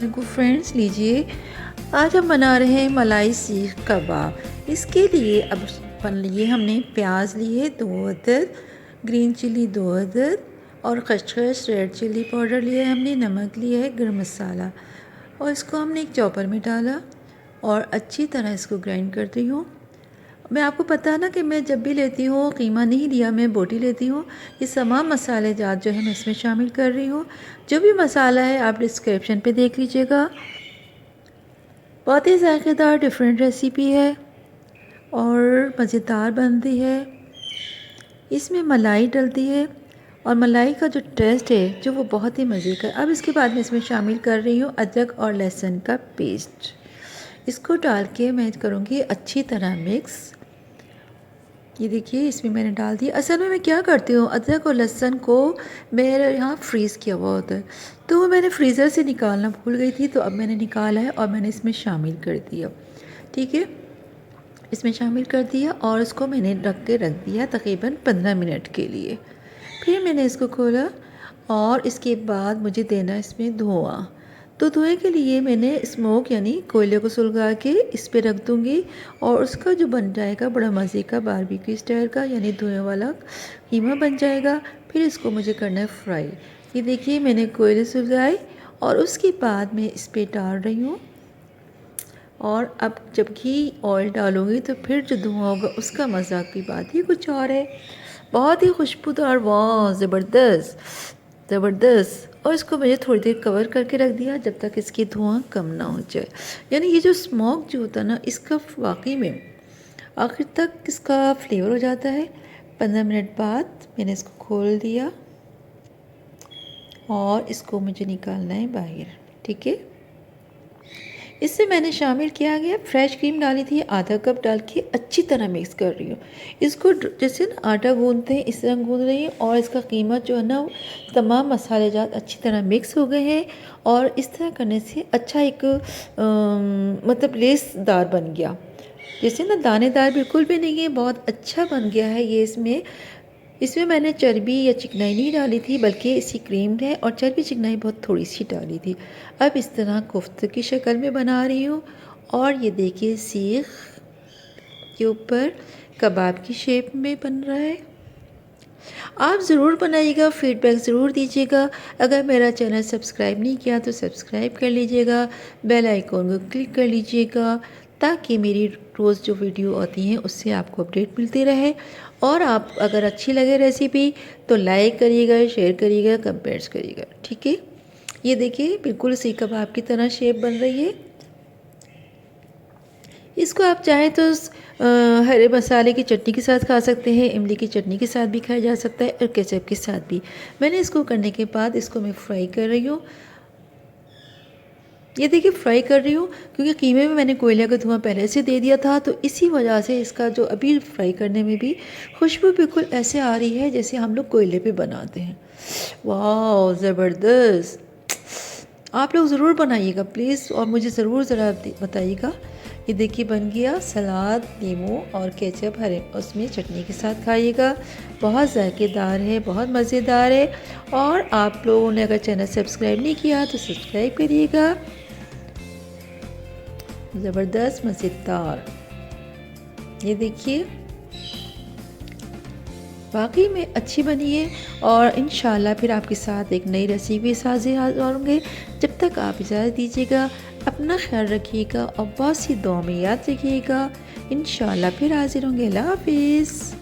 देखो फ्रेंड्स, लीजिए आज हम बना रहे हैं मलाई सीख कबाब। इसके लिए अब लिए हमने प्याज लिए 2 अदद, ग्रीन चिली 2 अदद और खसखस रेड चिली पाउडर लिया है हमने, नमक लिया है, गरम मसाला, और इसको हमने एक चॉपर में डाला और अच्छी तरह इसको ग्राइंड कर रही हूँ। मैं आपको पता है ना कि मैं जब भी लेती हूँ कीमा नहीं लिया, मैं बोटी लेती हूँ। ये तमाम मसाले जात जो है मैं इसमें शामिल कर रही हूँ। जो भी मसाला है आप डिस्क्रिप्शन पे देख लीजिएगा। बहुत ही ज़ायकेदार डिफरेंट रेसिपी है और मज़ेदार बनती है। इसमें मलाई डलती है और मलाई का जो टेस्ट है जो वो बहुत ही मज़े का। अब इसके बाद मैं इसमें शामिल कर रही हूँ अदरक और लहसुन का पेस्ट। इसको डाल के मैं करूँगी अच्छी तरह मिक्स। ये देखिए इसमें मैंने डाल दिया। असल में मैं क्या करती हूँ, अदरक और लहसुन को मेरे यहाँ फ्रीज़ किया हुआ होता है, तो वो मैंने फ्रीज़र से निकालना भूल गई थी, तो अब मैंने निकाला है और मैंने इसमें शामिल कर दिया। ठीक है, इसमें शामिल कर दिया और उसको मैंने रख दिया तकरीबन 15 मिनट के लिए। फिर मैंने इसको खोला और इसके बाद मुझे देना इसमें धुआं। तो धुएँ के लिए मैंने स्मोक यानी कोयले को सुलगा के इस पे रख दूँगी और उसका जो बन जाएगा बड़ा मज़े का बारबेक्यू स्टाइल का यानी धुएँ वाला कीमा बन जाएगा। फिर इसको मुझे करना है फ्राई। ये देखिए मैंने कोयले सुलगाए और उसके बाद मैं इस पर डाल रही हूँ। और अब जब घी ऑयल डालूँगी तो फिर जो धुआं होगा उसका मज़ा की बात ही कुछ और है। बहुत ही खुशबूदार, वाह ज़बरदस्त ज़बरदस्त। और इसको मैंने थोड़ी देर कवर करके रख दिया जब तक इसकी धुआं कम ना हो जाए। यानी ये जो स्मोक जो होता है ना, इसका वाकई में आखिर तक इसका फ्लेवर हो जाता है। 15 मिनट बाद मैंने इसको खोल दिया और इसको मुझे निकालना है बाहर। ठीक है, इससे मैंने शामिल किया गया फ्रेश क्रीम डाली थी, आधा कप डाल के अच्छी तरह मिक्स कर रही हूँ। इसको जैसे ना आटा गूंदते हैं इस तरह गूंद रही हूँ और इसका कीमा जो है ना तमाम मसाले जात अच्छी तरह मिक्स हो गए हैं और इस तरह करने से अच्छा एक मतलब लेसदार बन गया। जैसे ना दानेदार बिल्कुल भी नहीं है, बहुत अच्छा बन गया है ये। इसमें मैंने चर्बी या चिकनाई नहीं डाली थी, बल्कि इसी क्रीम है और चर्बी चिकनाई बहुत थोड़ी सी डाली थी। अब इस तरह कोफ्ते की शक्ल में बना रही हूँ और ये देखिए सीख के ऊपर कबाब की शेप में बन रहा है। आप ज़रूर बनाइएगा, फीडबैक ज़रूर दीजिएगा। अगर मेरा चैनल सब्सक्राइब नहीं किया तो सब्सक्राइब कर लीजिएगा, बेल आइकॉन को क्लिक कर लीजिएगा ताकि मेरी रोज़ जो वीडियो आती हैं उससे आपको अपडेट मिलती रहे। और आप अगर अच्छी लगे रेसिपी तो लाइक करिएगा, शेयर करिएगा, कमेंट्स करिएगा। ठीक है, ये देखिए बिल्कुल सीख कबाब की तरह शेप बन रही है। इसको आप चाहें तो हरे मसाले की चटनी के साथ खा सकते हैं, इमली की चटनी के साथ भी खाया जा सकता है और केचप के साथ भी। मैंने इसको करने के बाद इसको मैं फ्राई कर रही हूँ। ये देखिए फ्राई कर रही हूँ क्योंकि कीमे में मैंने कोयले का धुआं पहले से दे दिया था, तो इसी वजह से इसका जो अभी फ्राई करने में भी खुशबू बिल्कुल ऐसे आ रही है जैसे हम लोग कोयले पे बनाते हैं। वाह ज़बरदस्त। आप लोग ज़रूर बनाइएगा प्लीज़ और मुझे ज़रूर ज़रा बताइएगा। ये देखिए बन गया। सलाद, नींबू और केचप हरे उसमें चटनी के साथ खाइएगा। बहुत ज़ायकेदार है, बहुत मज़ेदार है। और आप लोगों ने अगर चैनल सब्सक्राइब नहीं किया तो सब्सक्राइब करिएगा। ज़बरदस्त मज़ेदार। ये देखिए वाकई में अच्छी बनी है और इंशाल्लाह फिर आपके साथ एक नई रेसिपी साझे हाज़िर होंगे। जब तक आप इजाज़त दीजिएगा, अपना ख्याल रखिएगा और बहुत सी दुआ में याद रखिएगा। इंशाल्लाह फिर हाज़िर होंगे। अल्लाह हाफ़िज़।